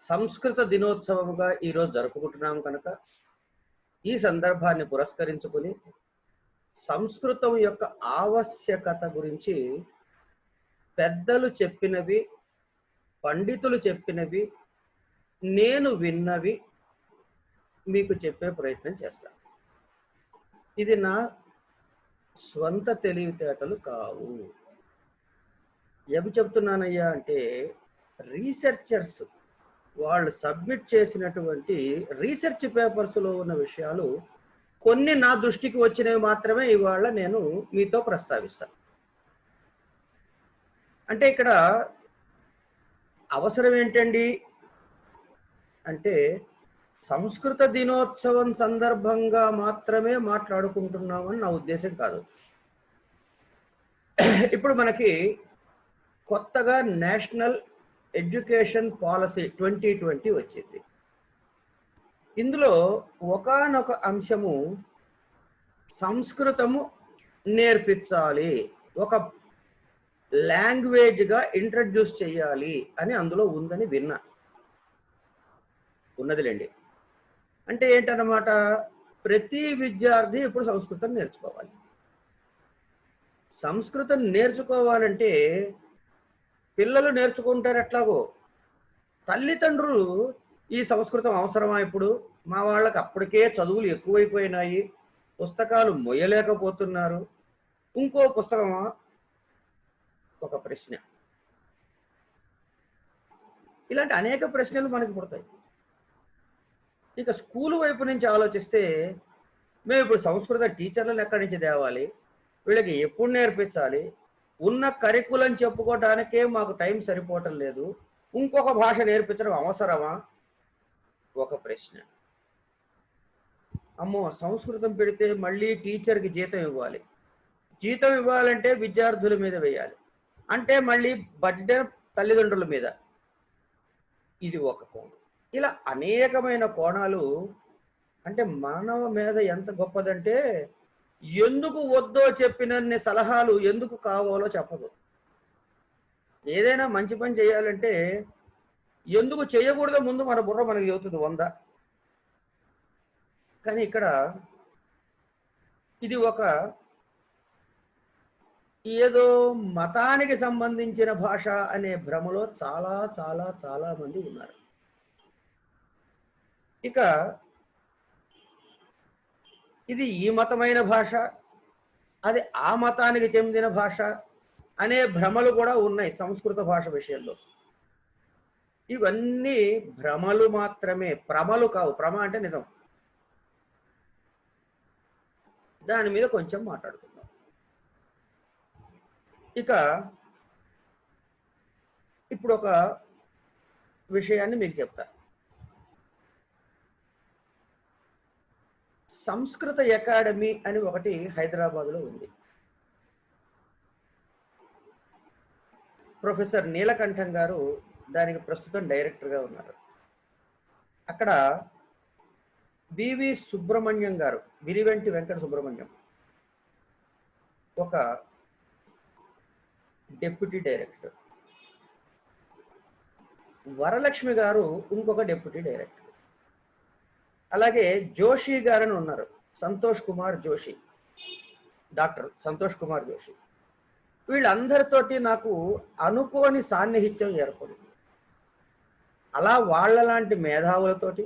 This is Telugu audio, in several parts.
సంస్కృత దినోత్సవముగా ఈరోజు జరుపుకుంటున్నాము కనుక ఈ సందర్భాన్ని పురస్కరించుకుని సంస్కృతం యొక్క ఆవశ్యకత గురించి పెద్దలు చెప్పినవి, పండితులు చెప్పినవి, నేను విన్నవి మీకు చెప్పే ప్రయత్నం చేస్తాను. ఇది నా స్వంత తెలివితేటలు కావు. ఏమి చెప్తున్నానయ్యా అంటే రీసెర్చర్స్ వాళ్ళు సబ్మిట్ చేసినటువంటి రీసెర్చ్ పేపర్స్లో ఉన్న విషయాలు కొన్ని నా దృష్టికి వచ్చినవి మాత్రమే ఇవాళ నేను మీతో ప్రస్తావిస్తాను. అంటే ఇక్కడ అవసరం ఏంటండి అంటే సంస్కృత దినోత్సవం సందర్భంగా మాత్రమే మాట్లాడుకుంటున్నామని నా ఉద్దేశం కాదు. ఇప్పుడు మనకి కొత్తగా నేషనల్ ఎడ్యుకేషన్ పాలసీ 2020 వచ్చింది. ఇందులో ఒకానొక అంశము సంస్కృతము నేర్పించాలి, ఒక లాంగ్వేజ్గా ఇంట్రడ్యూస్ చేయాలి అని అందులో ఉందని విన్నా. ఉన్నదిలేండి. అంటే ఏంటన్నమాట, ప్రతి విద్యార్థి ఇప్పుడు సంస్కృతం నేర్చుకోవాలి. సంస్కృతం నేర్చుకోవాలంటే పిల్లలు నేర్చుకుంటారు ఎట్లాగో, తల్లిదండ్రులు ఈ సంస్కృతం అవసరమా ఇప్పుడు, మా వాళ్ళకి అప్పటికే చదువులు ఎక్కువైపోయినాయి, పుస్తకాలు మొయ్యలేకపోతున్నారు, ఇంకో పుస్తకమా, ఒక ప్రశ్న. ఇలాంటి అనేక ప్రశ్నలు మనకి పుడతాయి. ఇక స్కూల్ వైపు నుంచి ఆలోచిస్తే మేము ఇప్పుడు సంస్కృత టీచర్లను ఎక్కడి నుంచి తేవాలి, వీళ్ళకి ఎప్పుడు నేర్పించాలి, ఉన్న కరికులం చెప్పుకోవడానికే మాకు టైం సరిపోవటం లేదు, ఇంకొక భాష నేర్పించడం అవసరమా, ఒక ప్రశ్న. అమ్మో సంస్కృతం పెడితే మళ్ళీ టీచర్కి జీతం ఇవ్వాలి, జీతం ఇవ్వాలంటే విద్యార్థుల మీద వేయాలి, అంటే మళ్ళీ బడ్జెట్ తల్లిదండ్రుల మీద. ఇది ఒక కోణం. ఇలా అనేకమైన కోణాలు. అంటే మానవ మీద ఎంత గొప్పదంటే ఎందుకు వద్దో చెప్పినన్ని సలహాలు ఎందుకు కావాలో చెప్పదు. ఏదైనా మంచి పని చేయాలంటే ఎందుకు చేయకూడదో ముందు మన బుర్ర మనకి చెబుతుంది 100. కానీ ఇక్కడ ఇది ఒక ఏదో మతానికి సంబంధించిన భాష అనే భ్రమలో చాలా చాలా చాలా మంది ఉన్నారు. ఇక ఇది ఈ మతమైన భాష, అది ఆ మతానికి చెందిన భాష అనే భ్రమలు కూడా ఉన్నాయి సంస్కృత భాష విషయంలో. ఇవన్నీ భ్రమలు మాత్రమే, ప్రమలు కావు. ప్రమ అంటే నిజం. దాని మీద కొంచెం మాట్లాడుకుందాం. ఇక ఇప్పుడు ఒక విషయాన్ని మీకు చెప్తా. సంస్కృత అకాడమీ అని ఒకటి హైదరాబాద్లో ఉంది. ప్రొఫెసర్ నీలకంఠం గారు దానికి ప్రస్తుతం డైరెక్టర్గా ఉన్నారు. అక్కడ బివి సుబ్రహ్మణ్యం గారు, విరివెంటి వెంకట సుబ్రహ్మణ్యం ఒక డెప్యూటీ డైరెక్టర్, వరలక్ష్మి గారు ఇంకొక డెప్యూటీ డైరెక్టర్, అలాగే జోషి గారని ఉన్నారు, సంతోష్ కుమార్ జోషి, డాక్టర్ సంతోష్ కుమార్ జోషి. వీళ్ళందరితోటి నాకు అనుకోని సాన్నిహిత్యం ఏర్పడింది. అలా వాళ్ళలాంటి మేధావులతోటి,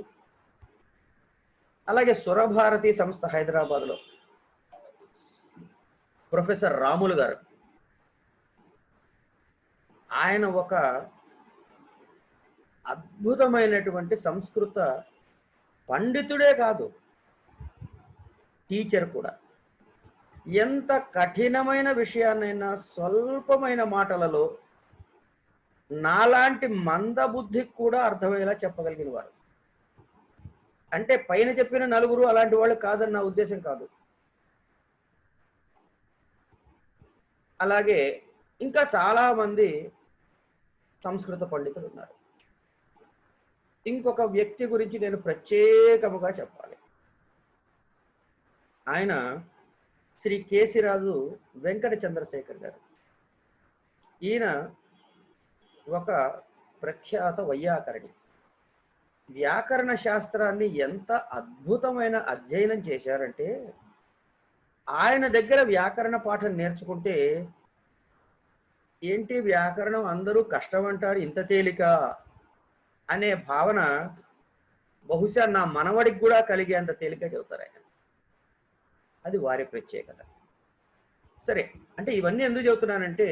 అలాగే సురభారతి సంస్థ హైదరాబాద్లో ప్రొఫెసర్ రాములు గారు, ఆయన ఒక అద్భుతమైనటువంటి సంస్కృత పండితుడే కాదు, టీచర్ కూడా. ఎంత కఠినమైన విషయాన్నైనా స్వల్పమైన మాటలలో నాలాంటి మందబుద్ధికి కూడా అర్థమయ్యేలా చెప్పగలిగిన వారు. అంటే పైన చెప్పిన నలుగురు అలాంటి వాళ్ళు కాదని నా ఉద్దేశం కాదు. అలాగే ఇంకా చాలా మంది సంస్కృత పండితులు ఉన్నారు. ఇంకొక వ్యక్తి గురించి నేను ప్రత్యేకముగా చెప్పాలి. ఆయన శ్రీ కేసిరాజు వెంకట చంద్రశేఖర్ గారు. ఈయన ఒక ప్రఖ్యాత వైయాకరణి. వ్యాకరణ శాస్త్రాన్ని ఎంత అద్భుతమైన అధ్యయనం చేశారంటే, ఆయన దగ్గర వ్యాకరణ పాఠం నేర్చుకుంటే, ఏంటి వ్యాకరణం అందరూ కష్టమంటారు ఇంత తేలిక అనే భావన బహుశా నా మనవడికి కూడా కలిగేంత తేలిక చెబుతారు ఆయన. అది వారి ప్రత్యేకత. సరే, అంటే ఇవన్నీ ఎందుకు చెబుతున్నానంటే,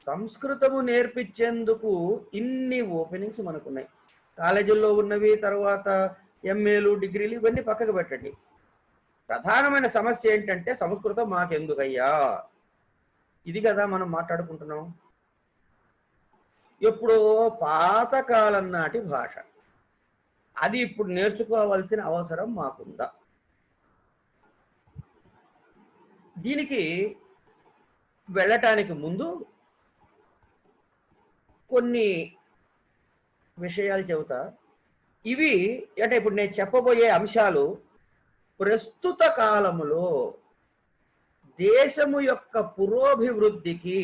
సంస్కృతము నేర్పించేందుకు ఇన్ని ఓపెనింగ్స్ మనకున్నాయి. కాలేజీల్లో ఉన్నవి, తర్వాత ఎంఏలు, డిగ్రీలు ఇవన్నీ పక్కకు పెట్టండి. ప్రధానమైన సమస్య ఏంటంటే సంస్కృతం మాకెందుకయ్యా, ఇది కదా మనం మాట్లాడుకుంటున్నాం. ఎప్పుడో పాతకాలం నాటి భాష, అది ఇప్పుడు నేర్చుకోవాల్సిన అవసరం మాకుందా? దీనికి వెళ్ళటానికి ముందు కొన్ని విషయాలు చెబుతా. ఇవి అంటే ఇప్పుడు నేను చెప్పబోయే అంశాలు ప్రస్తుత కాలములో దేశము యొక్క పురోభివృద్ధికి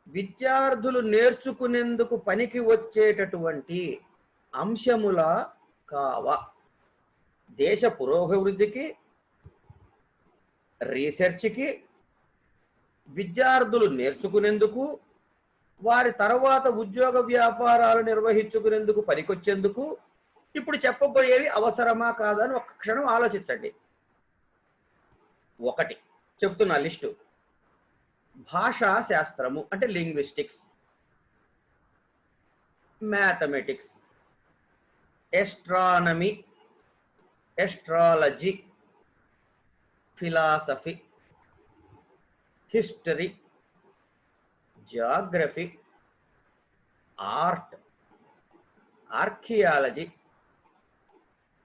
విద్యార్థులు నేర్చుకునేందుకు పనికి వచ్చేటటువంటి అంశముల కావా. దేశ పురోభివృద్ధికి, రీసెర్చ్కి, విద్యార్థులు నేర్చుకునేందుకు, వారి తర్వాత ఉద్యోగ వ్యాపారాలు నిర్వహించుకునేందుకు పనికొచ్చేందుకు ఇప్పుడు చెప్పబోయేవి అవసరమా కాదా అని ఒక్క క్షణం ఆలోచించండి. ఒకటి చెప్తున్నా లిస్టు. భాషా శాస్త్రము అంటే linguistics, mathematics, astronomy, astrology, philosophy, history, geography, art, archaeology,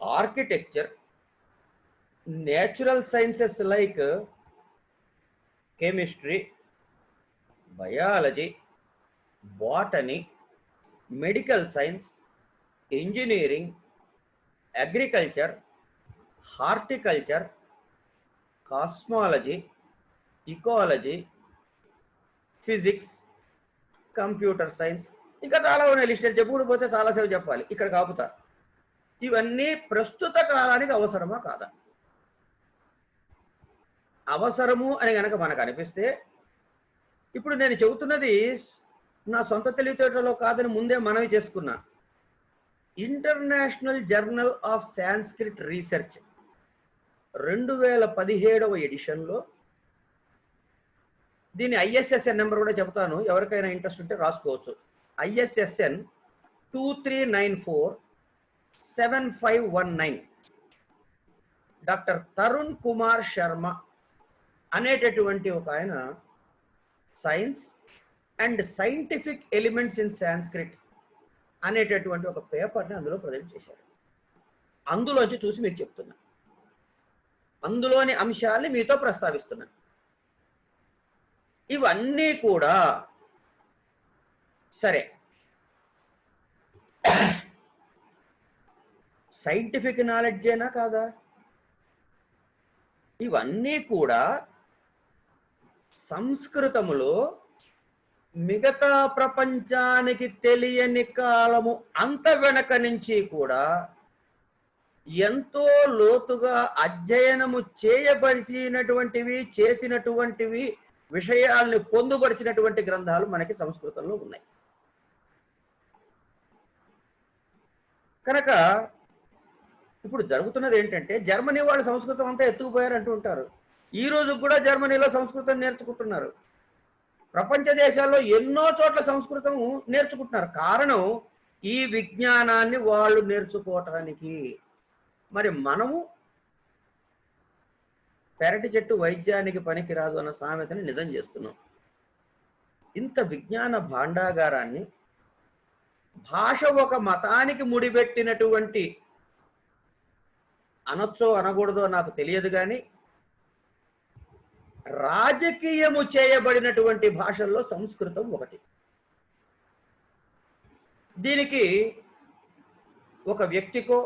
architecture, natural sciences like chemistry, biology, botany, medical science, engineering, agriculture, horticulture, cosmology, ecology, physics, computer science, ఇంకా చాలా ఉన్నాయి. లిస్ట్ చెప్పుకుంటూ పోతే చాలాసేపు చెప్పాలి, ఇక్కడ కాపుతా. ఇవన్నీ ప్రస్తుత కాలానికి అవసరమా కాదా? అవసరము అని గనక మనకు అనిపిస్తే, ఇప్పుడు నేను చెబుతున్నది నా సొంత తెలివితేటలో కాదని ముందే మనవి చేసుకున్నా. International journal of Sanskrit research 2017వ ఎడిషన్లో, దీని ISSN నెంబర్ కూడా చెబుతాను, ఎవరికైనా ఇంట్రెస్ట్ ఉంటే రాసుకోవచ్చు. ISSN 23947519. డాక్టర్ తరుణ్ కుమార్ శర్మ అనేటటువంటి ఒక ఆయన science and scientific elements in Sanskrit అనేటటువంటి ఒక పేపర్ని అందులో ప్రజెంట్ చేశారు. అందులోంచి చూసి మీకు చెప్తున్నా, అందులోని అంశాన్ని మీతో ప్రస్తావిస్తున్నా. ఇవన్నీ కూడా సరే సైంటిఫిక్ నాలెడ్జేనా కాదా? ఇవన్నీ కూడా సంస్కృతములో మిగతా ప్రపంచానికి తెలియని కాలము అంత వెనక నుంచి కూడా ఎంతో లోతుగా అధ్యయనము చేయబడినటువంటివి, చేసినటువంటివి, విషయాల్ని పొందుపరిచినటువంటి గ్రంథాలు మనకి సంస్కృతంలో ఉన్నాయి. కనుక ఇప్పుడు జరుగుతున్నది ఏంటంటే, జర్మనీ వాళ్ళు సంస్కృతం అంతా ఎత్తుకుపోయారు అంటూ ఉంటారు. ఈ రోజు కూడా జర్మనీలో సంస్కృతం నేర్చుకుంటున్నారు. ప్రపంచ దేశాల్లో ఎన్నో చోట్ల సంస్కృతం నేర్చుకుంటున్నారు. కారణం ఈ విజ్ఞానాన్ని వాళ్ళు నేర్చుకోవటానికి. మరి మనము పెరటి చెట్టు వైద్యానికి పనికిరాదు అన్న సామెతని నిజం చేస్తున్నాం. ఇంత విజ్ఞాన భాండాగారాన్ని, భాష ఒక మతానికి ముడిపెట్టినటువంటి, అనొచ్చో అనకూడదో నాకు తెలియదు కానీ, రాజకీయము చేయబడినటువంటి భాషల్లో సంస్కృతం ఒకటి. దీనికి ఒక వ్యక్తికో,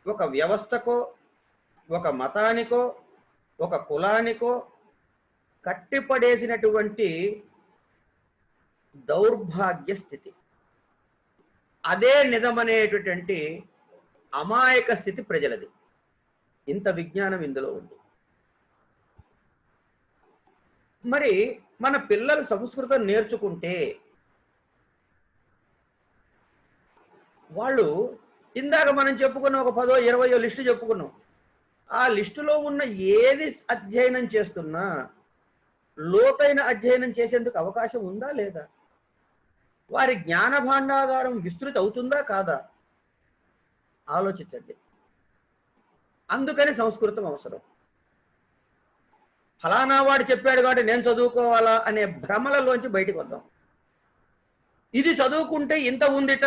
ఒక వ్యవస్థకో, ఒక మతానికో, ఒక కులానికో కట్టిపడేసినటువంటి దౌర్భాగ్య స్థితి. అదే నిజమనేటటువంటి అమాయక స్థితి ప్రజలది. ఇంత విజ్ఞానం ఇందులో ఉంది. మరి మన పిల్లలు సంస్కృతం నేర్చుకుంటే వాళ్ళు ఇందాక మనం చెప్పుకున్న ఒక 10 20 లిస్టు చెప్పుకున్నాం. ఆ లిస్టులో ఉన్న ఏది అధ్యయనం చేస్తున్నా లోతైన అధ్యయనం చేసేందుకు అవకాశం ఉందా లేదా? వారి జ్ఞాన భాండాగారం విస్తృతి అవుతుందా కాదా? ఆలోచించండి. అందుకని సంస్కృతం అవసరం. ఫలానా వాడు చెప్పాడు కాబట్టి నేను చదువుకోవాలా అనే భ్రమలలోంచి బయటకు వద్దాం. ఇది చదువుకుంటే ఇంత ఉందిట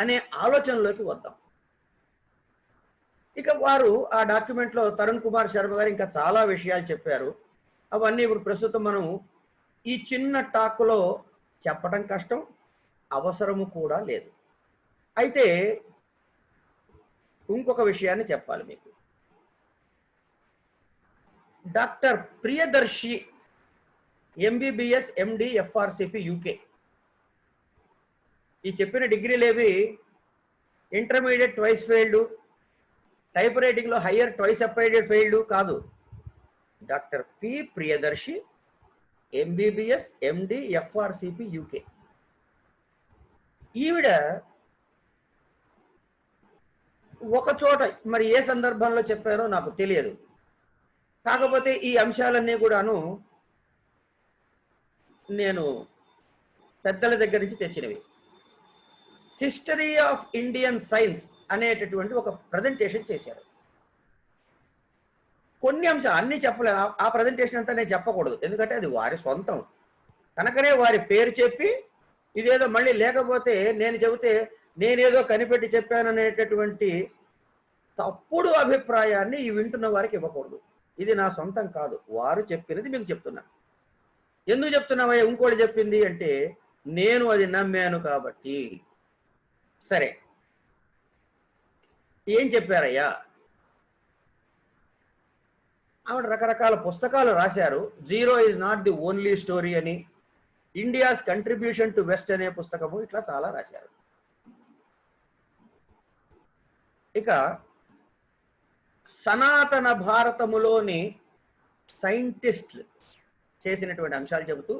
అనే ఆలోచనలోకి వద్దాం. ఇక వారు ఆ డాక్యుమెంట్లో తరుణ్ కుమార్ శర్మ గారు ఇంకా చాలా విషయాలు చెప్పారు. అవన్నీ ఇప్పుడు ప్రస్తుతం మనం ఈ చిన్న టాక్లో చెప్పడం కష్టం, అవసరము కూడా లేదు. అయితే ఇంకొక విషయాన్ని చెప్పాలి మీకు. Doctor Priyadarshi MBBS MD FRCP UK. ఈ చెప్పిన డిగ్రీలేవి ఇంటర్మీడియట్ ట్వైస్ ఫెయిల్డ్, టైప్ రైటింగ్లో హయ్యర్ ట్వైస్ అప్లైడెడ్ ఫెయిల్డ్ కాదు. Doctor P Priyadarshi MBBS MD FRCP UK. ఈవిడ ఒక చోట మరి ఏ సందర్భంలో చెప్పారో నాకు తెలియదు. కాకపోతే ఈ అంశాలన్నీ కూడాను నేను పెద్దల దగ్గర నుంచి తెచ్చినవి. హిస్టరీ ఆఫ్ ఇండియన్ సైన్స్ అనేటటువంటి ఒక ప్రజెంటేషన్ చేశారు. కొన్ని అంశాలు అన్నీ చెప్పలేను. ఆ ప్రజెంటేషన్ అంతా నేను చెప్పకూడదు, ఎందుకంటే అది వారి సొంతం. కనుకనే వారి పేరు చెప్పి ఇదేదో మళ్ళీ లేకపోతే నేను చెబితే నేనేదో కనిపెట్టి చెప్పాననేటటువంటి తప్పుడు అభిప్రాయాన్ని ఈ వింటున్న వారికి ఇవ్వకూడదు. ఇది నా సొంతం కాదు, వారు చెప్పినది మీకు చెప్తున్నా. ఎందుకు చెప్తున్నావా ఇంకోటి చెప్పింది అంటే నేను అది నమ్మాను కాబట్టి. సరే, ఏం చెప్పారయ్యా? ఆవిడ రకరకాల పుస్తకాలు రాశారు. Zero is not the only story అని, ఇండియాస్ కంట్రిబ్యూషన్ టు వెస్ట్ అనే పుస్తకము, ఇట్లా చాలా రాశారు. ఇక సనాతన భారతములోని సైంటిస్టులు చేసినటువంటి అంశాలు చెబుతూ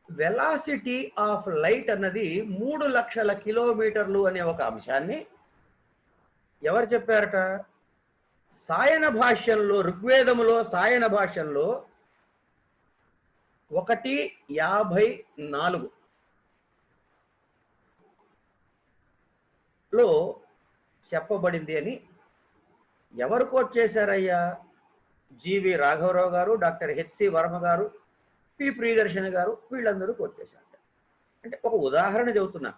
వెలాసిటీ ఆఫ్ లైట్ అన్నది 3 లక్షల కిలోమీటర్లు అనే ఒక అంశాన్ని ఎవరు చెప్పారట? సాయన భాష్యంలో, ఋగ్వేదములో సాయన భాష్యంలో 1:54 లో చెప్పబడింది అని ఎవరు కోట్ చేశారయ్యా? జీవి రాఘవరావు గారు, డాక్టర్ హెచ్సి వర్మ గారు, పి ప్రియదర్శిని గారు, వీళ్ళందరూ కోట్ చేశారు. అంటే ఒక ఉదాహరణ చెబుతున్నా.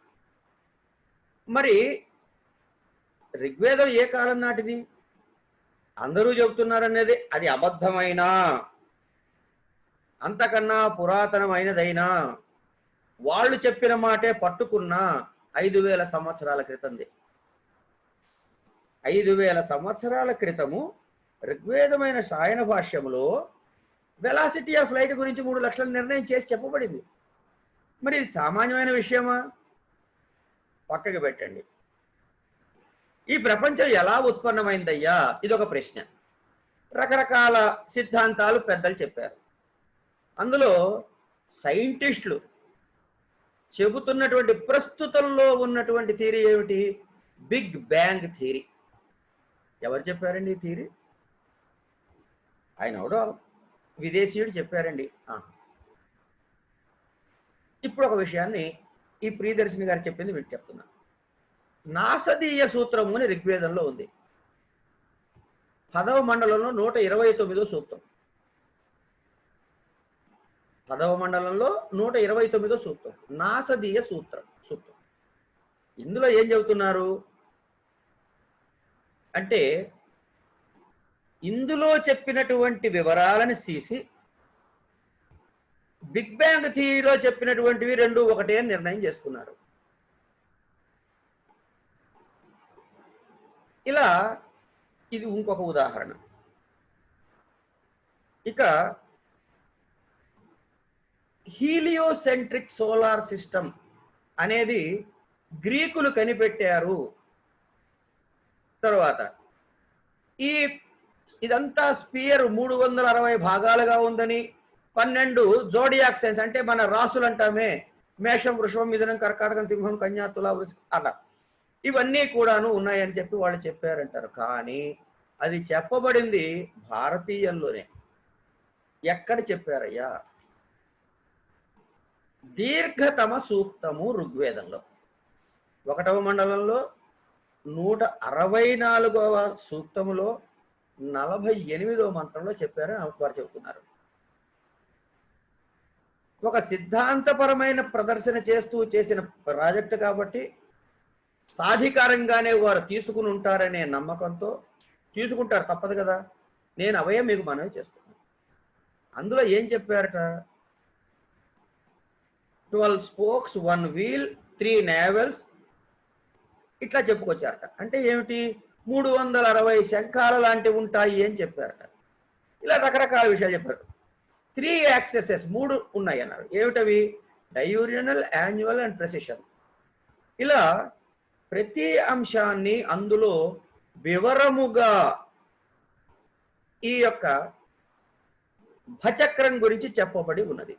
మరి ఋగ్వేదం ఏ కాలం నాటిది? అందరూ చెబుతున్నారనేది అది అబద్ధమైనా, అంతకన్నా పురాతనమైనదైనా, వాళ్ళు చెప్పిన మాటే పట్టుకున్న 5000 సంవత్సరాల క్రితంది. 5000 సంవత్సరాల క్రితము ఋగ్వేదమైన సాయన భాష్యములో వెలాసిటీ ఆఫ్ లైట్ గురించి 3 లక్షల నిర్ణయం చేసి చెప్పబడింది. మరి ఇది సామాన్యమైన విషయమా? పక్కకి పెట్టండి. ఈ ప్రపంచం ఎలా ఉత్పన్నమైందయ్యా? ఇదొక ప్రశ్న. రకరకాల సిద్ధాంతాలు పెద్దలు చెప్పారు. అందులో సైంటిస్టులు చెబుతున్నటువంటి ప్రస్తుతంలో ఉన్నటువంటి థియరీ ఏమిటి? Big bang theory. ఎవరు చెప్పారండి ఈ థియరీ? ఆయన ఎవడో విదేశీయుడు చెప్పారండి. ఇప్పుడు ఒక విషయాన్ని ఈ ప్రియదర్శిని గారు చెప్పింది వీటి చెప్తున్నా. నాసదీయ సూత్రము అని ఋగ్వేదంలో ఉంది. 10వ మండలంలో 129వ సూక్తం. 10వ మండలంలో 129వ సూక్తం నాసదీయ సూత్రం. ఇందులో ఏం చెబుతున్నారు అంటే ఇందులో చెప్పినటువంటి వివరాలను తీసి బిగ్ బ్యాంగ్ థియరీలో చెప్పినటువంటివి రెండు ఒకటే అని నిర్ణయం చేసుకున్నారు. ఇలా ఇది ఇంకొక ఉదాహరణ. ఇక హీలియోసెంట్రిక్ సోలార్ సిస్టమ్ అనేది గ్రీకులు కనిపెట్టారు. తర్వాత ఈ ఇదంతా స్పియర్ 360 భాగాలుగా ఉందని, 12 జోడియాక్ సైన్స్ అంటే మన రాసులు అంటామే, మేషం, వృషభం, మిథునం, కర్కాటకం, సింహం, కన్యా, తుల, అలా ఇవన్నీ కూడాను ఉన్నాయని చెప్పి వాళ్ళు చెప్పారంటారు. కానీ అది చెప్పబడింది భారతీయంలోనే. ఎక్కడ చెప్పారయ్యా? దీర్ఘతమ సూక్తము ఋగ్వేదంలో 1వ మండలంలో 164వ సూక్తములో 48వ మంత్రంలో చెప్పారని వారు చెబుతున్నారు. ఒక సిద్ధాంతపరమైన ప్రదర్శన చేస్తూ చేసిన ప్రాజెక్టు కాబట్టి సాధికారంగానే వారు తీసుకుని ఉంటారనే నమ్మకంతో తీసుకుంటారు, తప్పదు కదా. నేను అవే మీకు మనవి చేస్తున్నాను. అందులో ఏం చెప్పారట? 12 spokes, 1 wheel, 3 navels, ఇట్లా చెప్పుకొచ్చారట. అంటే ఏమిటి? 360 శంఖాల లాంటివి ఉంటాయి అని చెప్పారట. ఇలా రకరకాల విషయాలు చెప్పారు. 3 యాక్సెసెస్, 3 ఉన్నాయి అన్నారు. ఏమిటవి? డయూరియనల్, యాన్యువల్ అండ్ ప్రెసిషన్. ఇలా ప్రతి అంశాన్ని అందులో వివరముగా ఈ యొక్క భచక్రం గురించి చెప్పబడి ఉన్నది.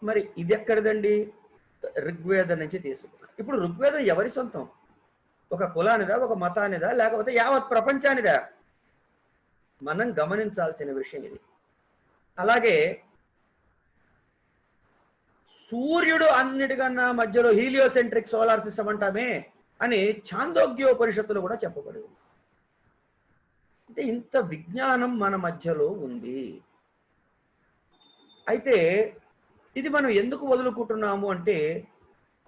మరి ఇది ఎక్కడిదండి? ఋగ్వేదం నుంచి తీసుకున్నారు. ఇప్పుడు ఋగ్వేదం ఎవరి సొంతం? ఒక కులానిదా, ఒక మతానిదా, లేకపోతే యావత్ ప్రపంచానిదా? మనం గమనించాల్సిన విషయం ఇది. అలాగే సూర్యుడు అన్నిటికన్నా మధ్యలో హీలియోసెంట్రిక్ సోలార్ సిస్టమ్ అంటామే అని ఛాందోగ్యోపనిషత్తులు కూడా చెప్పబడి ఉంది. అంటే ఇంత విజ్ఞానం మన మధ్యలో ఉంది. అయితే ఇది మనం ఎందుకు వదులుకుంటున్నాము అంటే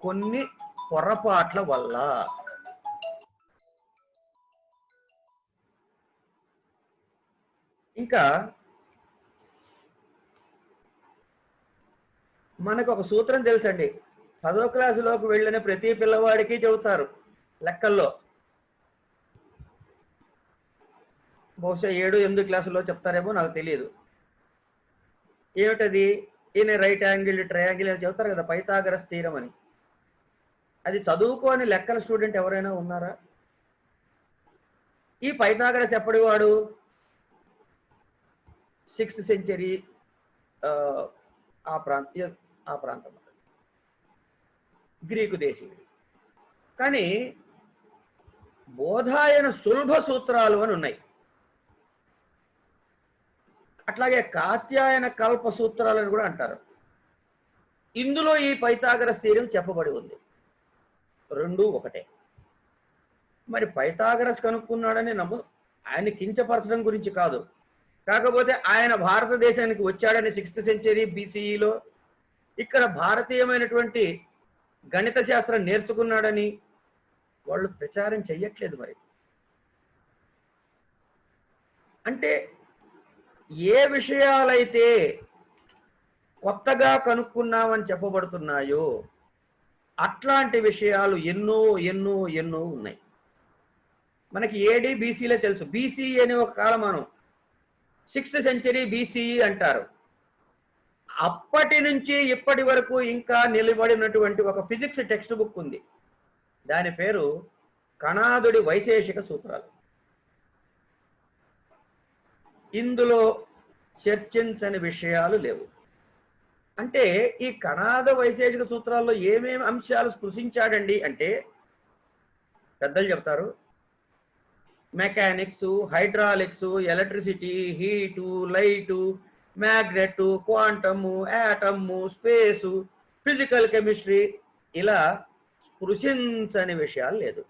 కొన్ని పొరపాట్ల వల్ల. ఇంకా మనకు ఒక సూత్రం తెలుసండి. 10వ క్లాసులోకి వెళ్ళిన ప్రతి పిల్లవాడికి చెబుతారు లెక్కల్లో. బహుశా 7, 8 క్లాసుల్లో చెప్తారేమో, నాకు తెలియదు. ఏమిటది? ఈయన రైట్ యాంగిల్ ట్రయాంగిల్ అని చెబుతారు కదా, పైథాగరస్ థీరం అని. అది చదువుకోని లెక్కల స్టూడెంట్ ఎవరైనా ఉన్నారా? ఈ పైథాగరస్ ఎప్పటి వాడు? 6th century ఆ ప్రాంతం గ్రీకు దేశీయుడు. కానీ బోధాయన సులభ సూత్రాలు అని ఉన్నాయి. అట్లాగే కాత్యాయన కల్ప సూత్రాలు అని కూడా అంటారు. ఇందులో ఈ పైథాగరస్ థీరం చెప్పబడి ఉంది. రెండు ఒకటే. మరి పైథాగరస్ కనుక్కున్నాడని ఆయన కించపరచడం గురించి కాదు. కాకపోతే ఆయన భారతదేశానికి వచ్చాడని 6th century BCEలో ఇక్కడ భారతీయమైనటువంటి గణిత శాస్త్రం నేర్చుకున్నాడని వాళ్ళు ప్రచారం చెయ్యట్లేదు. మరి అంటే ఏ విషయాలైతే కొత్తగా కనుక్కున్నామని చెప్పబడుతున్నాయో అట్లాంటి విషయాలు ఎన్నో ఎన్నో ఎన్నో ఉన్నాయి. మనకి AD BCలే తెలుసు. BCE అనే ఒక కాలమానం 6th century BCE అంటారు. అప్పటి నుంచి ఇప్పటి వరకు ఇంకా నిలబడినటువంటి ఒక ఫిజిక్స్ టెక్స్ట్ బుక్ ఉంది. దాని పేరు కణాదుడి వైశేషిక సూత్రాలు. ఇందులో చర్చించని విషయాలు లేవు. అంటే ఈ కణాద వైశేషిక సూత్రాల్లో ఏమేమి అంశాలు స్పృశించాడండి అంటే పెద్దలు చెప్తారు. Mechanics, hydraulics, electricity, heat, light, magnet, quantum, atom, space, physical chemistry, ఇలా స్పృశించని విషయాలు లేదు.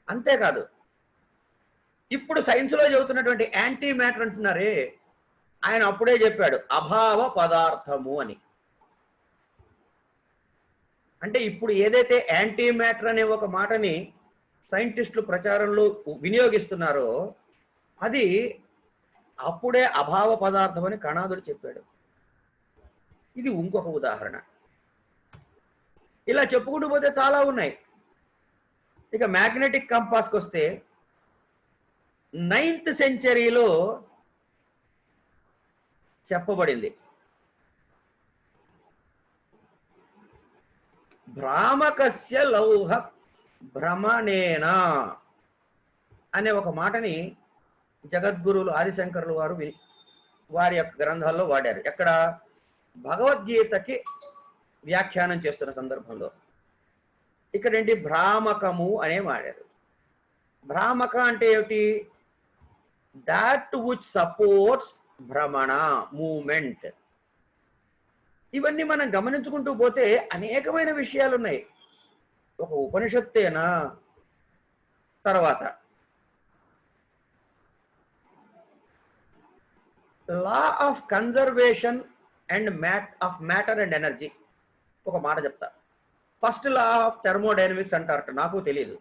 అంతేకాదు ఇప్పుడు సైన్స్లో చెబుతున్నటువంటి యాంటీ మ్యాటర్ అంటున్నారే, ఆయన అప్పుడే చెప్పాడు అభావ పదార్థము అని. అంటే ఇప్పుడు ఏదైతే యాంటీ మ్యాటర్ అనే ఒక మాటని సైంటిస్టులు ప్రచారంలో వినియోగిస్తున్నారో అది అప్పుడే అభావ పదార్థం అని కణాదుడు చెప్పాడు. ఇది ఇంకొక ఉదాహరణ. ఇలా చెప్పుకుంటూ పోతే చాలా ఉన్నాయి. ఇక మ్యాగ్నెటిక్ కంపాస్కి వస్తే 9th centuryలో చెప్పబడింది. భ్రామకస్య లౌహ భ్రమణేన అనే ఒక మాటని జగద్గురువులు ఆదిశంకరులు వారు వారి యొక్క గ్రంథాల్లో వాడారు. ఎక్కడ? భగవద్గీతకి వ్యాఖ్యానం చేస్తున్న సందర్భంలో. ఇక్కడేంటి? భ్రామకము అనే వాడారు. భ్రామక అంటే ఏమిటి? దాట్ విచ్ సపోర్ట్స్ భ్రమణ, మూమెంట్. ఇవన్నీ మనం గమనించుకుంటూ పోతే అనేకమైన విషయాలు ఉన్నాయి. ఒక ఉపనిషత్తేనా? తర్వాత law of conservation and matter and energy ఒక మాట చెప్తా. ఫస్ట్ లా ఆఫ్ థర్మోడైనమిక్స్ అంటారట, నాకు తెలియదు,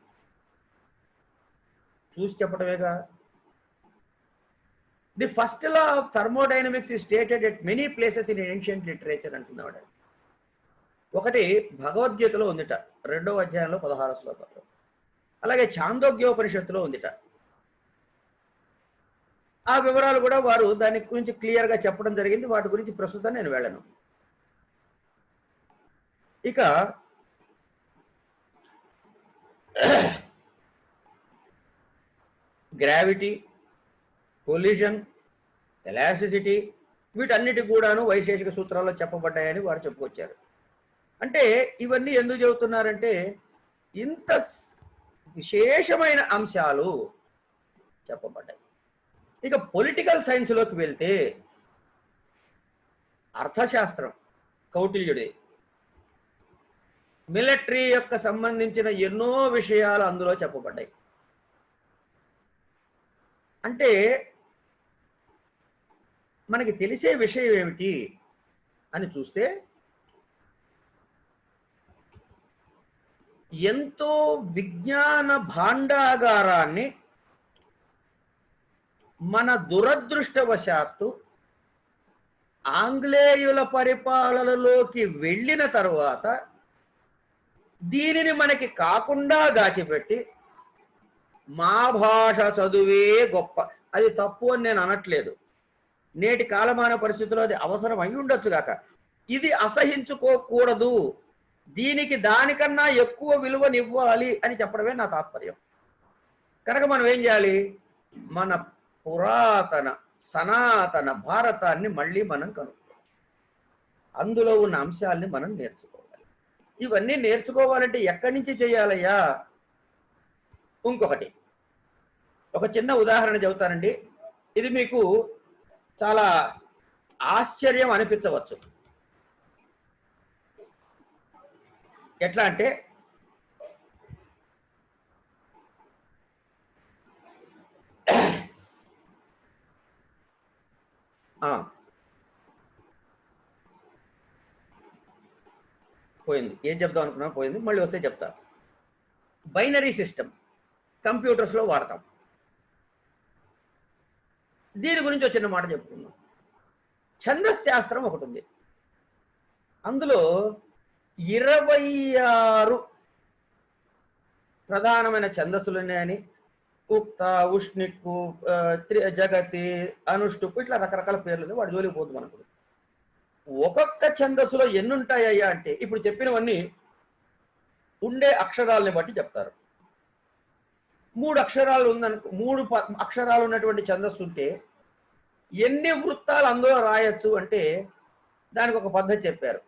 చూసి చెప్పడమేగా. The first law of thermodynamics is stated at many places in ancient literature అంటున్నాడు. ఒకటి భగవద్గీతలో ఉందిట, 2వ అధ్యాయంలో 16వ శ్లోకంలో. అలాగే ఛాందోగ్యోపనిషత్తులో ఉందిట. ఆ వివరాలు కూడా వారు దాని గురించి క్లియర్గా చెప్పడం జరిగింది. వాటి గురించి ప్రస్తుతం నేను వెళ్ళను. ఇక గ్రావిటీ, కొలిజన్, ఎలాస్టిసిటీ వీటన్నిటి కూడాను వైశేషిక సూత్రాల్లో చెప్పబడ్డాయని వారు చెప్పుకొచ్చారు. అంటే ఇవన్నీ ఎందుకు చెబుతున్నారంటే ఇంత విశేషమైన అంశాలు చెప్పబడ్డాయి. ఇక పొలిటికల్ సైన్స్లోకి వెళ్తే అర్థశాస్త్రం కౌటిల్యుడి, మిలిటరీ యొక్క సంబంధించిన ఎన్నో విషయాలు అందులో చెప్పబడ్డాయి. అంటే మనకి తెలిసే విషయం ఏమిటి అని చూస్తే ఎంతో విజ్ఞాన భాండాగారాన్ని మన దురదృష్టవశాత్తు ఆంగ్లేయుల పరిపాలనలోకి వెళ్ళిన తరువాత దీనిని మనకి కాకుండా దాచిపెట్టి మా భాష చదువే గొప్ప, అది తప్పు అని నేను అనట్లేదు, నేటి కాలమాన పరిస్థితుల్లో అది అవసరం అయి ఉండొచ్చు కాక, ఇది అసహించుకోకూడదు, దీనికి దానికన్నా ఎక్కువ విలువనివ్వాలి అని చెప్పడమే నా తాత్పర్యం. కనుక మనం ఏం చేయాలి? మన పురాతన సనాతన భారతాన్ని మళ్ళీ మనం కనుక్కోవాలి, అందులో ఉన్న అంశాలని మనం నేర్చుకోవాలి. ఇవన్నీ నేర్చుకోవాలంటే ఎక్కడి నుంచి చేయాలయ్యా? ఇంకొకటి, ఒక చిన్న ఉదాహరణ చెబుతానండి. ఇది మీకు చాలా ఆశ్చర్యం అనిపించవచ్చు. ఎట్లా అంటే పోయింది, ఏం చెప్దాం అనుకున్నా పోయింది, మళ్ళీ వస్తే చెప్తా. బైనరీ సిస్టమ్ కంప్యూటర్స్లో వాడతాం. దీని గురించి వచ్చిన మాట చెప్పుకుందాం. ఛందశాస్త్రం ఒకటి ఉంది, అందులో 26 ప్రధానమైన ఛందస్సులు ఉన్నాయని, ఉక్త, ఉష్ణిక్కు, జగతి, అనుష్టుప్పు, ఇట్లా రకరకాల పేర్లు వాడి జోలికి పోతుంది మనకు. ఒక్కొక్క ఛందస్సులో ఎన్ని ఉంటాయ్యా అంటే ఇప్పుడు చెప్పినవన్నీ ఉండే అక్షరాలని బట్టి చెప్తారు. 3 అక్షరాలు ఉందనుకో, 3 అక్షరాలు ఉన్నటువంటి ఛందస్సు ఉంటే ఎన్ని వృత్తాలు అందులో రాయొచ్చు అంటే దానికి ఒక పద్ధతి చెప్పారు.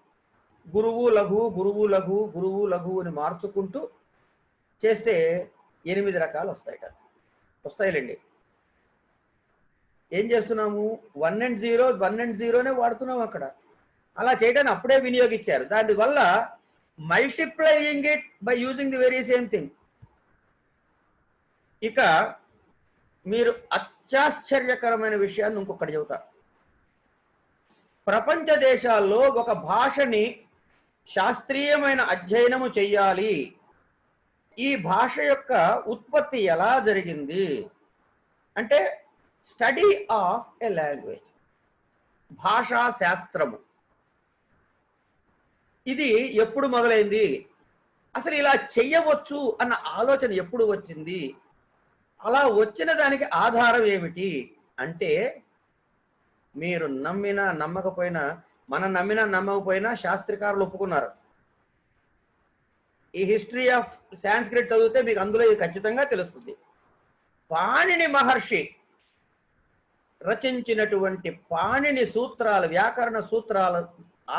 గురువు లఘు, గురువు లఘు, గురువు లఘు అని మార్చుకుంటూ చేస్తే 8 రకాలు వస్తాయిలేండి. ఏం చేస్తున్నాము? 1 and 0 1 and 0నే వాడుతున్నాం అక్కడ. అలా చేయడానికి అప్పుడే వినియోగించారు. దానివల్ల multiplying it by using the very same thing. ఇక మీరు అత్యాశ్చర్యకరమైన విషయాన్ని ఇంకొకటి చెబుతా. ప్రపంచ దేశాల్లో ఒక భాషని శాస్త్రీయమైన అధ్యయనము చెయ్యాలి, ఈ భాష యొక్క ఉత్పత్తి ఎలా జరిగింది అంటే స్టడీ ఆఫ్ ఎ లాంగ్వేజ్, భాషా శాస్త్రము. ఇది ఎప్పుడు మొదలైంది? అసలు ఇలా చెయ్యవచ్చు అన్న ఆలోచన ఎప్పుడు వచ్చింది? అలా వచ్చిన దానికి ఆధారం ఏమిటి అంటే, మీరు నమ్మినా నమ్మకపోయినా, మనం నమ్మినా నమ్మకపోయినా శాస్త్రకారులు ఒప్పుకున్నారు. ఈ హిస్టరీ ఆఫ్ సాంస్క్రిట్ చదివితే మీకు అందులో ఇది ఖచ్చితంగా తెలుస్తుంది. పాణిని మహర్షి రచించినటువంటి పాణిని సూత్రాలు, వ్యాకరణ సూత్రాల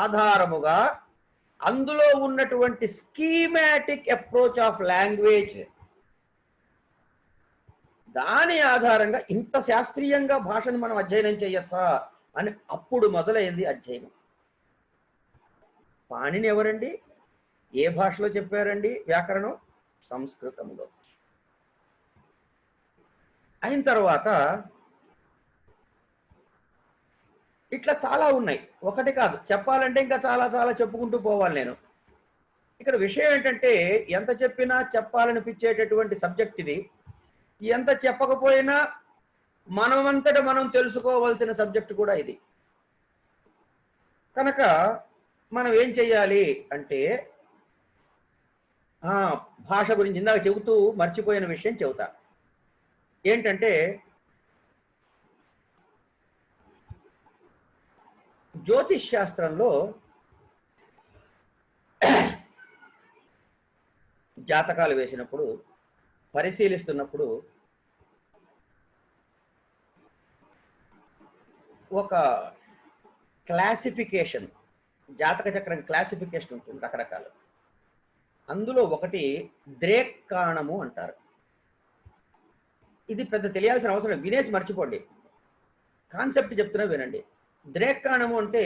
ఆధారముగా అందులో ఉన్నటువంటి స్కీమాటిక్ అప్రోచ్ ఆఫ్ లాంగ్వేజ్, దాని ఆధారంగా ఇంత శాస్త్రీయంగా భాషను మనం అధ్యయనం చేయొచ్చా అని అప్పుడు మొదలైంది అధ్యయనం. పాణిని ఎవరండి? ఏ భాషలో చెప్పారండి వ్యాకరణం? సంస్కృతంలో. అయిన తర్వాత ఇట్లా చాలా ఉన్నాయి, ఒకటి కాదు, చెప్పాలంటే ఇంకా చాలా చాలా చెప్పుకుంటూ పోవాలి నేను. ఇక్కడ విషయం ఏంటంటే ఎంత చెప్పినా చెప్పాలనిపించేటటువంటి సబ్జెక్ట్ ఇది. ఎంత చెప్పకపోయినా మనమంతట మనం తెలుసుకోవాల్సిన సబ్జెక్ట్ కూడా ఇది. కనుక మనం ఏం చెయ్యాలి అంటే భాష గురించి ఇందాక చెబుతూ మర్చిపోయిన విషయం చెబుతా. ఏంటంటే జ్యోతిష్ శాస్త్రంలో జాతకాలు వేసినప్పుడు, పరిశీలిస్తున్నప్పుడు ఒక క్లాసిఫికేషన్, జాతక చక్రం క్లాసిఫికేషన్ ఉంటుంది రకరకాలు. అందులో ఒకటి ద్రేక్కాణము అంటారు. ఇది పెద్ద తెలియాల్సిన అవసరం లేదు, వినేసి మర్చిపోండి, కాన్సెప్ట్ చెప్తున్నా వినండి. ద్రేక్కాణము అంటే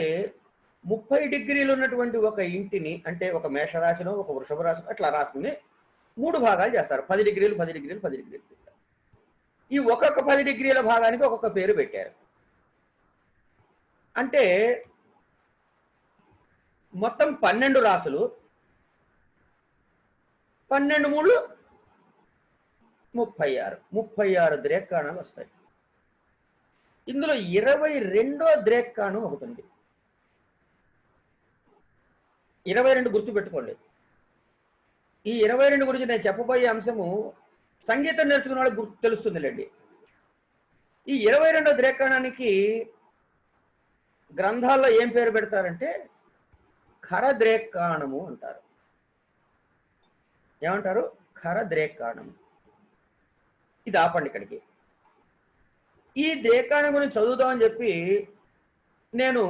30 డిగ్రీలు ఉన్నటువంటి ఒక ఇంటిని, అంటే ఒక మేషరాశిలో ఒక వృషభ రాశిలో అట్లా రాసుకుని 3 భాగాలు చేస్తారు. 10 డిగ్రీలు 10 డిగ్రీలు 10 డిగ్రీలు. ఈ ఒక్కొక్క 10 డిగ్రీల భాగానికి ఒక్కొక్క పేరు పెట్టారు. అంటే మొత్తం 12 రాసులు, 12 3 36 ద్రేక్కాణాలు వస్తాయి. ఇందులో 22వ ద్రేక్కాణం ఒకటి ఉంది. 22 గుర్తు పెట్టుకోండి. ఈ 22 గురించి నేను చెప్పబోయే అంశము సంగీతం నేర్చుకున్న వాళ్ళకి గుర్తు తెలుస్తుందిలేండి. ఈ 22వ ద్రేక్కాణానికి గ్రంథాల్లో ఏం పేరు పెడతారంటే ఖరద్రేక్కాణము అంటారు. ఏమంటారు? ఖరద్రేక్కాణము. ఇది ఆపండి ఇక్కడికి. ఈ ద్రేక్కాణం గురించి చదువుదామని చెప్పి నేను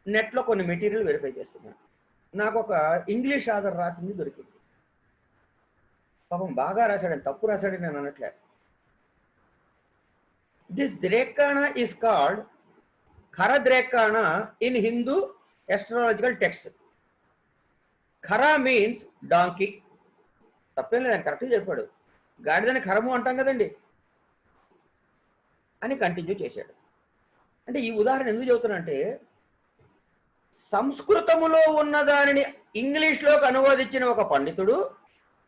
నెట్లో కొన్ని మెటీరియల్ వెరిఫై చేస్తున్నాను. నాకు ఒక ఇంగ్లీష్ ఆధార్ రాసింది దొరికింది. పాపం బాగా రాశాడని, తప్పు రాశాడని నేను అనట్లే. దిస్ ద్రేక్కాణ ఈస్ కాల్డ్ ఖరద్రేక్కాణ ఇన్ హిందూ ఎస్ట్రాలజికల్ టెక్స్ట్. ఖర మీన్స్ డాంకీ. తప్పేం లేదని కరెక్ట్గా చెప్పాడు. గాడిదని ఖరము అంటాం కదండి అని కంటిన్యూ చేశాడు. అంటే ఈ ఉదాహరణ ఎందుకు చెబుతున్నా అంటే, సంస్కృతములో ఉన్న దానిని ఇంగ్లీష్లోకి అనువదించిన ఒక పండితుడు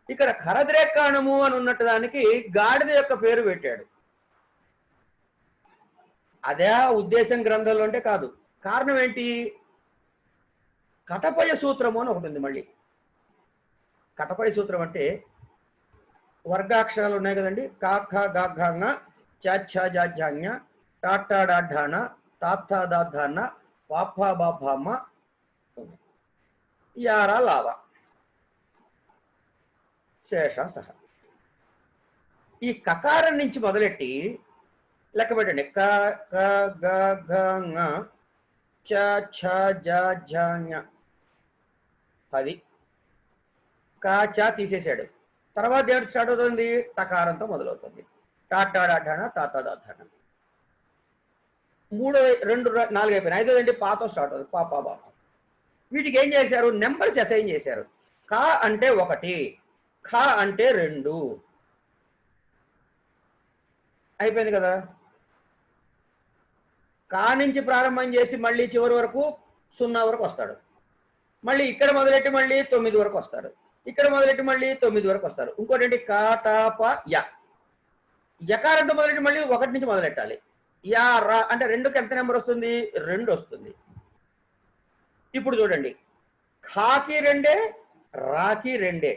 ఇక్కడ ఖరద్రేక్కాణము అని ఉన్నట్టు దానికి గాడిద యొక్క పేరు పెట్టాడు. అదే ఉద్దేశం గ్రంథంలో అంటే కాదు. కారణం ఏంటి? కటపయ సూత్రము అని ఒకటి ఉంది. మళ్ళీ కటపయ సూత్రం అంటే వర్గాక్షరాలు ఉన్నాయి కదండి. కాఖ గాఘాంగ చాఛ జాఝాంగ టాటా డాఢాన తాథా దాధాన పాపా బాభామ యారా లావా శేష సహ. ఈ కకారం నుంచి మొదలెట్టి లెక్క పెట్టండి. క క గ ఘ ङ చ ఛ జ ఝ ఞ 10. క చ తీసేశాడు. తర్వాత ఏమిటి స్టార్ట్ అవుతుంది? టకారంతో మొదలవుతుంది. టాటా డాఢాన తాతా దాధాన. 3 2 4 అయిపోయినాయి. 5 ఏంటి? పాతో స్టార్ట్ అవుతుంది. పాపా బాబా. వీటికి ఏం చేశారు? నెంబర్స్ అసైన్ చేశారు. క అంటే 1, ఖ అంటే 2. అయిపోయింది కదా. కా నుంచి ప్రారంభం చేసి మళ్ళీ చివరి వరకు 0 వరకు వస్తాడు. మళ్ళీ ఇక్కడ మొదలెట్టి మళ్ళీ 9 వరకు వస్తాడు. ఇక్కడ మొదలెట్టి మళ్ళీ 9 వరకు వస్తారు. ఇంకోటి ఏంటి? కా టా ప య. యకారంతో మొదలెట్టి మళ్ళీ 1 నుంచి మొదలెట్టాలి. యా రా అంటే 2కి ఎంత నెంబర్ వస్తుంది? 2 వస్తుంది. ఇప్పుడు చూడండి, ఖాకి 2, రాకి 2.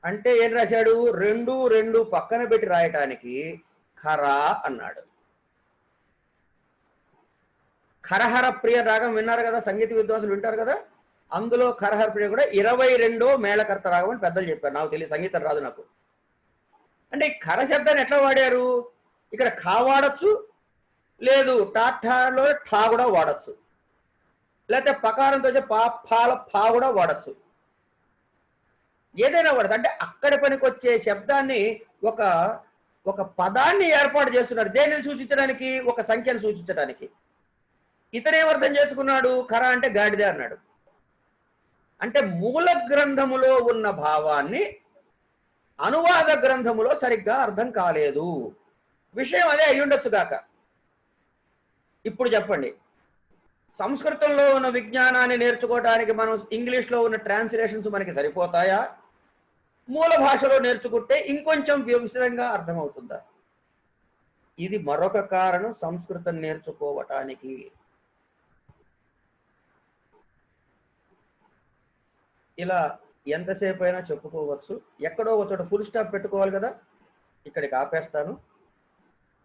అంటే ఏం రాశాడు? 2 2 పక్కన పెట్టి రాయటానికి ఖరా అన్నాడు. ఖరహర ప్రియ రాగం విన్నారు కదా, సంగీత విద్వాంసులు వింటారు కదా. అందులో ఖరహర్పిడి కూడా 22వ మేళకర్త రాగం అని పెద్దలు చెప్పారు. నాకు తెలియదు, సంగీతం రాదు నాకు. అంటే ఖర శబ్దాన్ని ఎట్లా వాడారు? ఇక్కడ ఖా వాడచ్చు, లేదు టాఠాలో ఠా కూడా వాడచ్చు, లేకపోతే పకారంతో ఫా కూడా వాడచ్చు, ఏదైనా వాడచ్చు. అంటే అక్కడ పనికొచ్చే శబ్దాన్ని ఒక ఒక పదాన్ని ఏర్పాటు చేస్తున్నారు. దేనిని సూచించడానికి? ఒక సంఖ్యను సూచించడానికి. ఇతనేం అర్థం చేసుకున్నాడు? ఖర అంటే గాడిద అన్నాడు. అంటే మూల గ్రంథములో ఉన్న భావాన్ని అనువాద గ్రంథములో సరిగ్గా అర్థం కాలేదు. విషయం అదే అయ్యుండొచ్చు గాక. ఇప్పుడు చెప్పండి, సంస్కృతంలో ఉన్న విజ్ఞానాన్ని నేర్చుకోవడానికి మనం ఇంగ్లీష్లో ఉన్న ట్రాన్స్లేషన్స్ మనకి సరిపోతాయా? మూల భాషలో నేర్చుకుంటే ఇంకొంచెం విశదంగా అర్థమవుతుందా? ఇది మరొక కారణం సంస్కృతం నేర్చుకోవటానికి. ఇలా ఎంతసేపు అయినా చెప్పుకోవచ్చు. ఎక్కడో ఒక చోట ఫుల్ స్టాప్ పెట్టుకోవాలి కదా. ఇక్కడికి ఆపేస్తాను.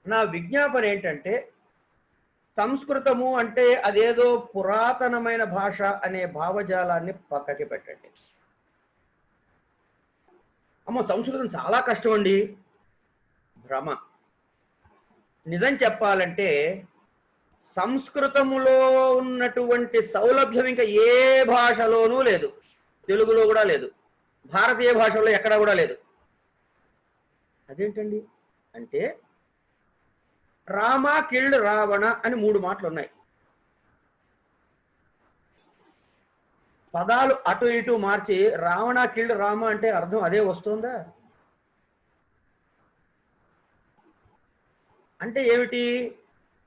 నా విజ్ఞాపన ఏంటంటే, సంస్కృతము అంటే అదేదో పురాతనమైన భాష అనే భావజాలాన్ని పక్కకి పెట్టండి. అమ్మో సంస్కృతం చాలా కష్టం అండి, భ్రమ. నిజం చెప్పాలంటే సంస్కృతములో ఉన్నటువంటి సౌలభ్యం ఇంకా ఏ భాషలోనూ లేదు. తెలుగులో కూడా లేదు, భారతీయ భాషలో ఎక్కడా కూడా లేదు. అదేంటండి అంటే, రామ కిల్డ్ రావణ అని 3 మాటలు ఉన్నాయి. పదాలు అటు ఇటు మార్చి రావణ కిల్డ్ రామ అంటే అర్థం అదే వస్తుందా? అంటే ఏమిటి?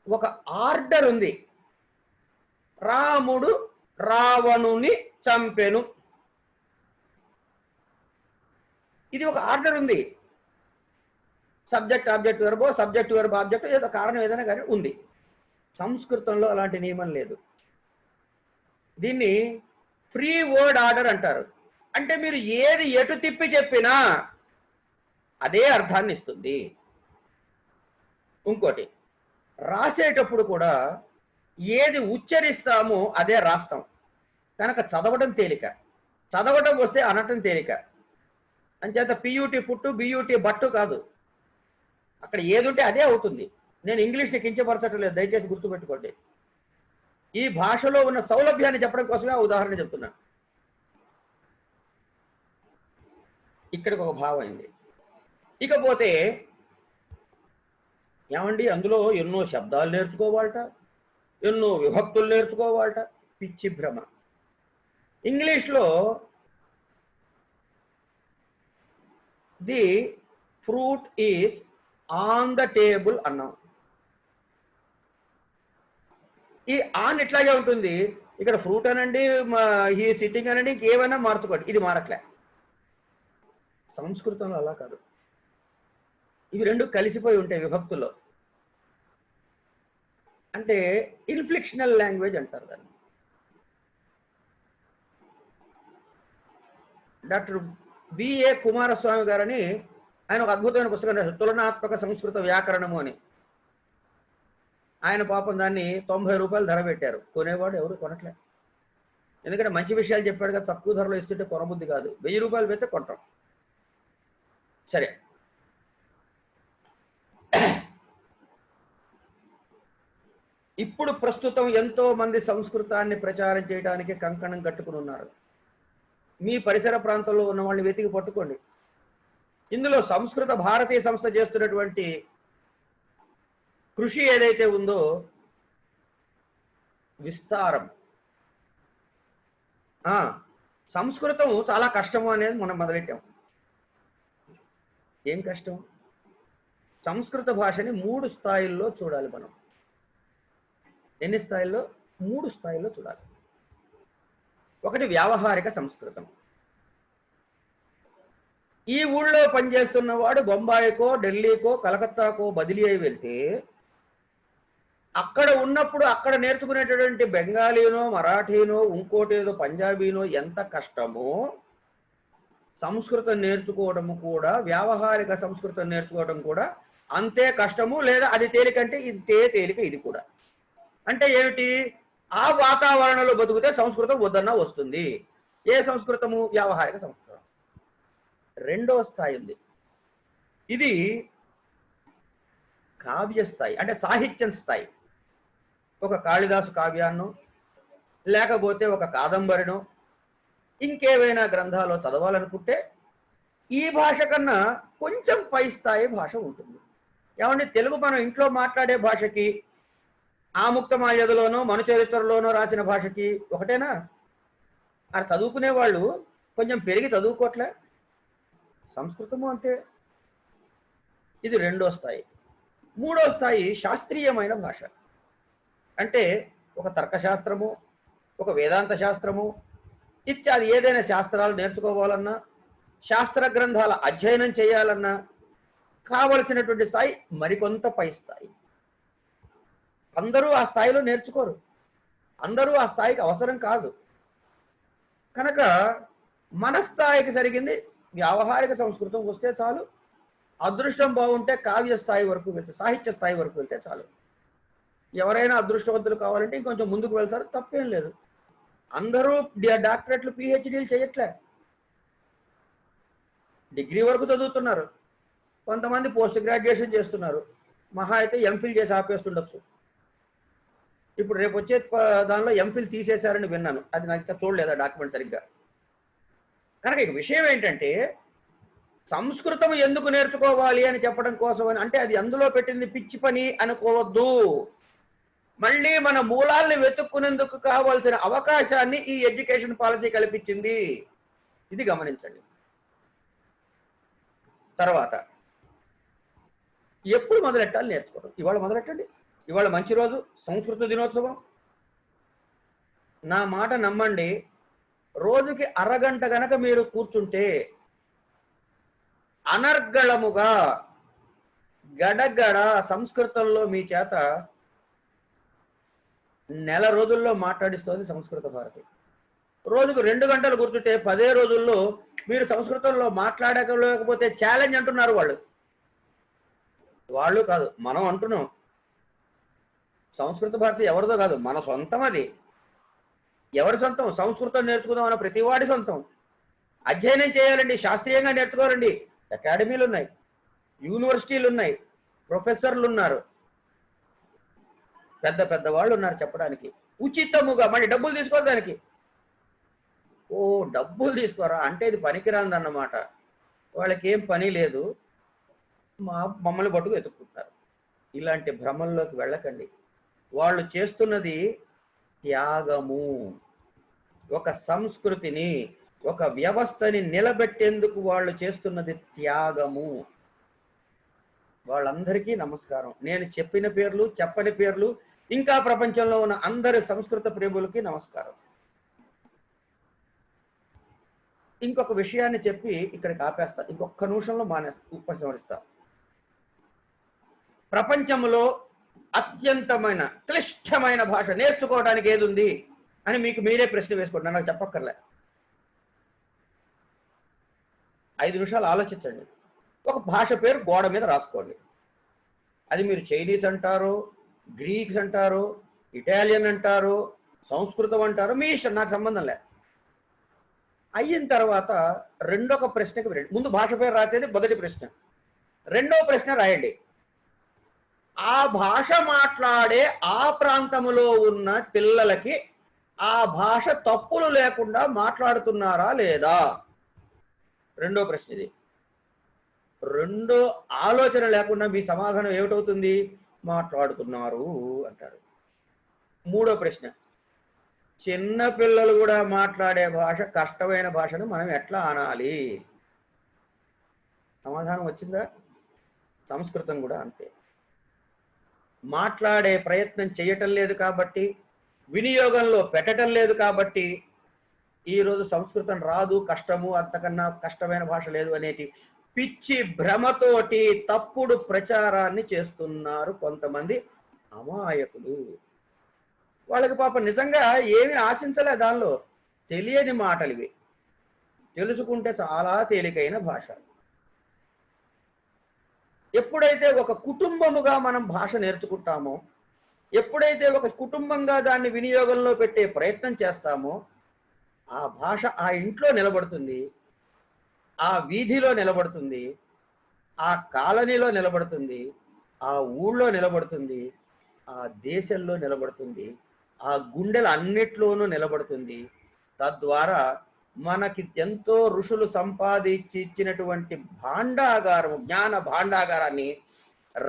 ఒక ఆర్డర్ ఉంది. రాముడు రావణుని చంపెను, ఇది ఒక ఆర్డర్ ఉంది. సబ్జెక్ట్ ఆబ్జెక్ట్ వెర్బో, సబ్జెక్ట్ వెర్బ్ ఆబ్జెక్ట్, ఏదో కారణం ఏదైనా కానీ ఉంది. సంస్కృతంలో అలాంటి నియమం లేదు. దీన్ని ఫ్రీ వర్డ్ ఆర్డర్ అంటారు. అంటే మీరు ఏది ఎటు తిప్పి చెప్పినా అదే అర్థాన్ని ఇస్తుంది. ఇంకోటి, రాసేటప్పుడు కూడా ఏది ఉచ్చరిస్తామో అదే రాస్తాం. కనుక చదవడం తేలిక, చదవడం వస్తే అనటం తేలిక. అంచేత పియూటి పుట్టు బియూటి బట్టు కాదు, అక్కడ ఏది ఉంటే అదే అవుతుంది. నేను ఇంగ్లీష్ని కించపరచటం లేదు, దయచేసి గుర్తుపెట్టుకోండి. ఈ భాషలో ఉన్న సౌలభ్యాన్ని చెప్పడం కోసమే ఆ ఉదాహరణ చెప్తున్నా. ఇక్కడికి ఒక భావం అయింది. ఇకపోతే ఏమండి, అందులో ఎన్నో శబ్దాలు నేర్చుకోవాలట, ఎన్నో విభక్తులు నేర్చుకోవాలట. పిచ్చి భ్రమ. ఇంగ్లీష్లో the fruit is on the table అన్నాం. ఈ ఆన్ ఇట్లాగే ఉంటుంది. ఇక్కడ ఫ్రూట్ అనండి, ఈ సిట్టింగ్ అనండి, ఇంకేమైనా మార్చుకోండి, ఇది మారట్లే. సంస్కృతంలో అలా కాదు. ఇవి రెండు కలిసిపోయి ఉంటాయి విభక్తుల్లో. అంటే ఇన్ఫ్లిక్షనల్ లాంగ్వేజ్ అంటారు దాన్ని. డాక్టర్ బిఏ కుమారస్వామి గారని ఆయన ఒక అద్భుతమైన పుస్తకం రాశారు, తులనాత్మక సంస్కృత వ్యాకరణము అని. ఆయన పాపం దాన్ని 90 రూపాయలు ధర పెట్టారు. కొనేవాడు ఎవరు కొనట్లే. ఎందుకంటే మంచి విషయాలు చెప్పాడు కదా, తక్కువ ధరలో ఇస్తుంటే కొనబుద్ధి కాదు. 1000 రూపాయలు పెడితే కొంటాం. సరే, ఇప్పుడు ప్రస్తుతం ఎంతో మంది సంస్కృతాన్ని ప్రచారం చేయడానికి కంకణం కట్టుకుని ఉన్నారు. మీ పరిసర ప్రాంతంలో ఉన్న వాళ్ళని వెతికి పట్టుకోండి. ఇందులో సంస్కృత భారతీయ సంస్థ చేస్తున్నటువంటి కృషి ఏదైతే ఉందో, విస్తారం. సంస్కృతం చాలా కష్టము అనేది మనం మొదలెట్టాం. ఏం కష్టం? సంస్కృత భాషని 3 స్థాయిల్లో చూడాలి మనం. ఎన్ని స్థాయిల్లో? 3 స్థాయిల్లో చూడాలి. ఒకటి వ్యావహారిక సంస్కృతం. ఈ ఊళ్ళో పనిచేస్తున్న వాడు బొంబాయికో ఢిల్లీకో కలకత్తాకో బదిలీ అయి వెళ్తే అక్కడ ఉన్నప్పుడు అక్కడ నేర్చుకునేటటువంటి బెంగాలీనో మరాఠీనో ఇంకోటేదో పంజాబీనో ఎంత కష్టమో, సంస్కృతం నేర్చుకోవడము కూడా, వ్యావహారిక సంస్కృతం నేర్చుకోవడం కూడా అంతే కష్టము. లేదా అది తేలికంటే ఇంతే తేలిక ఇది కూడా. అంటే ఏమిటి? ఆ వాతావరణంలో బతుకుతే సంస్కృతం వద్దన్నా వస్తుంది. ఏ సంస్కృతము? వ్యావహారిక సంస్కృతం. రెండో స్థాయి ఉంది. ఇది కావ్య స్థాయి, అంటే సాహిత్యం స్థాయి. ఒక కాళిదాసు కావ్యాన్నో, లేకపోతే ఒక కాదంబరినో, ఇంకేవైనా గ్రంథాలు చదవాలనుకుంటే ఈ భాష కన్నా కొంచెం పై స్థాయి భాష ఉంటుంది. ఏమంటే తెలుగు మనం ఇంట్లో మాట్లాడే భాషకి, ఆముక్తమాల్యదలోనో మనుచరిత్రలోనో రాసిన భాషకి ఒకటేనా? అది చదువుకునే వాళ్ళు కొంచెం పెరిగి చదువుకోవట్లే. సంస్కృతము అంతే. ఇది రెండో స్థాయి. మూడో స్థాయి శాస్త్రీయమైన భాష. అంటే ఒక తర్కశాస్త్రము, ఒక వేదాంత శాస్త్రము ఇత్యాది ఏదైనా శాస్త్రాలు నేర్చుకోవాలన్నా, శాస్త్ర గ్రంథాల అధ్యయనం చేయాలన్నా కావలసినటువంటి స్థాయి మరికొంత పై స్థాయి. అందరూ ఆ స్థాయిలో నేర్చుకోరు, అందరూ ఆ స్థాయికి అవసరం కాదు. కనుక మన స్థాయికి సరిగింది వ్యావహారిక సంస్కృతం వస్తే చాలు. అదృష్టం బాగుంటే కావ్య స్థాయి వరకు వెళ్తే, సాహిత్య స్థాయి వరకు వెళ్తే చాలు. ఎవరైనా అదృష్టవంతులు కావాలంటే ఇంకొంచెం ముందుకు వెళ్తారు, తప్పేం లేదు. అందరూ డాక్టరేట్లు పిహెచ్డీలు చేయట్లే, డిగ్రీ వరకు చదువుతున్నారు, కొంతమంది పోస్ట్ గ్రాడ్యుయేషన్ చేస్తున్నారు, మహా అయితే ఎంఫిల్ చేసి ఆపేస్తుండొచ్చు. ఇప్పుడు రేపు వచ్చే దానిలో ఎంఫిల్ తీసేశారని విన్నాను, అది నాకు ఇంకా చూడలేదు ఆ డాక్యుమెంట్ సరిగ్గా. కనుక ఇక విషయం ఏంటంటే, సంస్కృతం ఎందుకు నేర్చుకోవాలి అని చెప్పడం కోసం అని, అంటే అది అందులో పెట్టింది పిచ్చి పని అనుకోవద్దు. మళ్ళీ మన మూలాల్ని వెతుక్కునేందుకు కావాల్సిన అవకాశాన్ని ఈ ఎడ్యుకేషన్ పాలసీ కల్పించింది. ఇది గమనించండి. తర్వాత ఎప్పుడు మొదలెట్టాలి నేర్చుకోవడం? ఇవాళ మొదలెట్టండి. ఇవాళ మంచి రోజు, సంస్కృత దినోత్సవం. నా మాట నమ్మండి, రోజుకి అరగంట గనక మీరు కూర్చుంటే అనర్గళముగా గడగడ సంస్కృతంలో మీ చేత నెల రోజుల్లో మాట్లాడిస్తోంది సంస్కృత భారతి. రోజుకు 2 గంటలు కూర్చుంటే 10 రోజుల్లో మీరు సంస్కృతంలో మాట్లాడలేకపోతే ఛాలెంజ్ అంటున్నారు వాళ్ళు. వాళ్ళు కాదు, మనం అంటున్నాం. సంస్కృత భారతి ఎవరిదో కాదు, మన సొంతం. అది ఎవరి సొంతం? సంస్కృతం నేర్చుకుందాం అన్న ప్రతివాడి సొంతం. అధ్యయనం చేయాలండి, శాస్త్రీయంగా నేర్చుకోవాలండి. అకాడమీలు ఉన్నాయి, యూనివర్సిటీలు ఉన్నాయి, ప్రొఫెసర్లు ఉన్నారు, పెద్ద పెద్ద వాళ్ళు ఉన్నారు చెప్పడానికి. ఉచితముగా, మళ్ళీ డబ్బులు తీసుకోరు దానికి. ఓ డబ్బులు తీసుకోరా అంటే ఇది పనికిరాందన్నమాట. వాళ్ళకి ఏం పని లేదు, మమ్మల్ని పట్టుకు వెతుక్కుంటారు. ఇలాంటి భ్రమల్లోకి వెళ్ళకండి. వాళ్ళు చేస్తున్నది త్యాగము. ఒక సంస్కృతిని, ఒక వ్యవస్థని నిలబెట్టేందుకు వాళ్ళు చేస్తున్నది త్యాగము. వాళ్ళందరికీ నమస్కారం. నేను చెప్పిన పేర్లు, చెప్పని పేర్లు, ఇంకా ప్రపంచంలో ఉన్న అందరి సంస్కృత ప్రేములకి నమస్కారం. ఇంకొక విషయాన్ని చెప్పి ఇక్కడికి ఆపేస్తా, ఇంకొక నిమిషంలో ఉపసంహరిస్తా. ప్రపంచంలో అత్యంతమైన క్లిష్టమైన భాష నేర్చుకోవడానికి ఏది ఉంది అని మీకు మీరే ప్రశ్న వేసుకోండి, నాకు చెప్పక్కర్లే. 5 నిమిషాలు ఆలోచించండి. ఒక భాష పేరు గోడ మీద రాసుకోండి. అది మీరు చైనీస్ అంటారు, గ్రీక్స్ అంటారు, ఇటాలియన్ అంటారు, సంస్కృతం అంటారు, మీ ఇష్టం, నాకు సంబంధం లే. అయిన తర్వాత రెండొక ప్రశ్నకి రండి. ముందు భాష పేరు రాసేది మొదటి ప్రశ్న. రెండో ప్రశ్న రాయండి, ఆ భాష మాట్లాడే ఆ ప్రాంతంలో ఉన్న పిల్లలకి ఆ భాష తప్పులు లేకుండా మాట్లాడుతున్నారా లేదా? రెండో ప్రశ్న ఇది. రెండో ఆలోచన లేకుండా మీ సమాధానం ఏమిటవుతుంది? మాట్లాడుతున్నారు అంటారు. మూడో ప్రశ్న, చిన్న పిల్లలు కూడా మాట్లాడే భాష కష్టమైన భాషను మనం ఎట్లా అనాలి? సమాధానం వచ్చిందా? సంస్కృతం కూడా అంతే. మాట్లాడే ప్రయత్నం చేయటం లేదు కాబట్టి, వినియోగంలో పెట్టడం లేదు కాబట్టి ఈరోజు సంస్కృతం రాదు, కష్టము, అంతకన్నా కష్టమైన భాష లేదు అనేటి పిచ్చి భ్రమతోటి తప్పుడు ప్రచారాన్ని చేస్తున్నారు కొంతమంది అమాయకులు. వాళ్ళకి పాపం నిజంగా ఏమి ఆశించలే దానిలో. తెలియని మాటలు ఇవి, తెలుసుకుంటే చాలా తేలికైన భాష. ఎప్పుడైతే ఒక కుటుంబముగా మనం భాష నేర్చుకుంటామో, ఎప్పుడైతే ఒక కుటుంబంగా దాన్ని వినియోగంలో పెట్టే ప్రయత్నం చేస్తామో ఆ భాష ఆ ఇంట్లో నిలబడుతుంది, ఆ వీధిలో నిలబడుతుంది, ఆ కాలనీలో నిలబడుతుంది, ఆ ఊళ్ళో నిలబడుతుంది, ఆ దేశంలో నిలబడుతుంది, ఆ గుండెల అన్నిట్లోనూ నిలబడుతుంది. తద్వారా మనకి ఎంతో ఋషులు సంపాదించి ఇచ్చినటువంటి భాండాగారం, జ్ఞాన భాండాగారాన్ని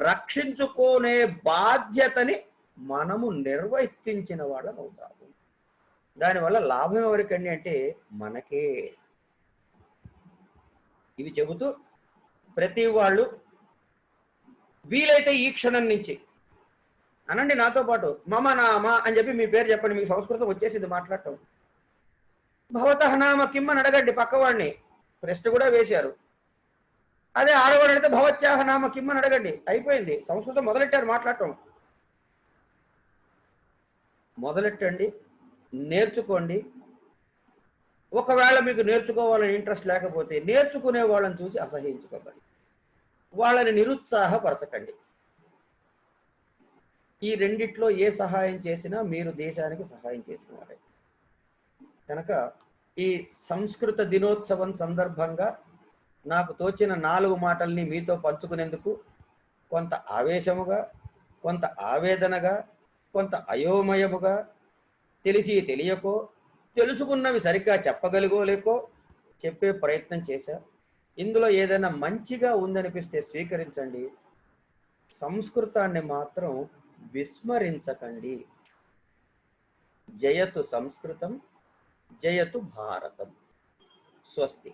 రక్షించుకునే బాధ్యతని మనము నిర్వర్తించిన వాళ్ళం అవుతాము. దానివల్ల లాభం ఎవరికండి అంటే మనకే. ఇవి చెబుతూ ప్రతి వాళ్ళు వీలైతే ఈ క్షణం నుంచి అనండి నాతో పాటు మమ నామ అని చెప్పి మీ పేరు చెప్పండి. మీకు సంస్కృతం వచ్చేసింది మాట్లాడటం. భవతః నామ కిమ్ అని అడగండి పక్కవాడిని. ప్రశ్న కూడా వేశారు. అదే ఆడవాడు అడిగితే భవత్యాహ నామ కిమ్ అని అడగండి. అయిపోయింది. సంస్కృతం మొదలెట్టారు మాట్లాడటం. మొదలెట్టండి, నేర్చుకోండి. ఒకవేళ మీకు నేర్చుకోవాలని ఇంట్రెస్ట్ లేకపోతే నేర్చుకునే వాళ్ళని చూసి అసహించుకోకండి, వాళ్ళని నిరుత్సాహపరచకండి. ఈ రెండిట్లో ఏ సహాయం చేసినా మీరు దేశానికి సహాయం చేసిన వారే. కనుక ఈ సంస్కృత దినోత్సవం సందర్భంగా నాకు తోచిన 4 మాటల్ని మీతో పంచుకునేందుకు కొంత ఆవేశముగా, కొంత ఆవేదనగా, కొంత అయోమయముగా, తెలిసి తెలియకో, తెలుసుకున్నవి సరిగ్గా చెప్పగలిగోలేకో చెప్పే ప్రయత్నం చేశా. ఇందులో ఏదైనా మంచిగా ఉందనిపిస్తే స్వీకరించండి. సంస్కృతాన్ని మాత్రం విస్మరించకండి. జయతు సంస్కృతం, జయతు భారతం. స్వస్తి.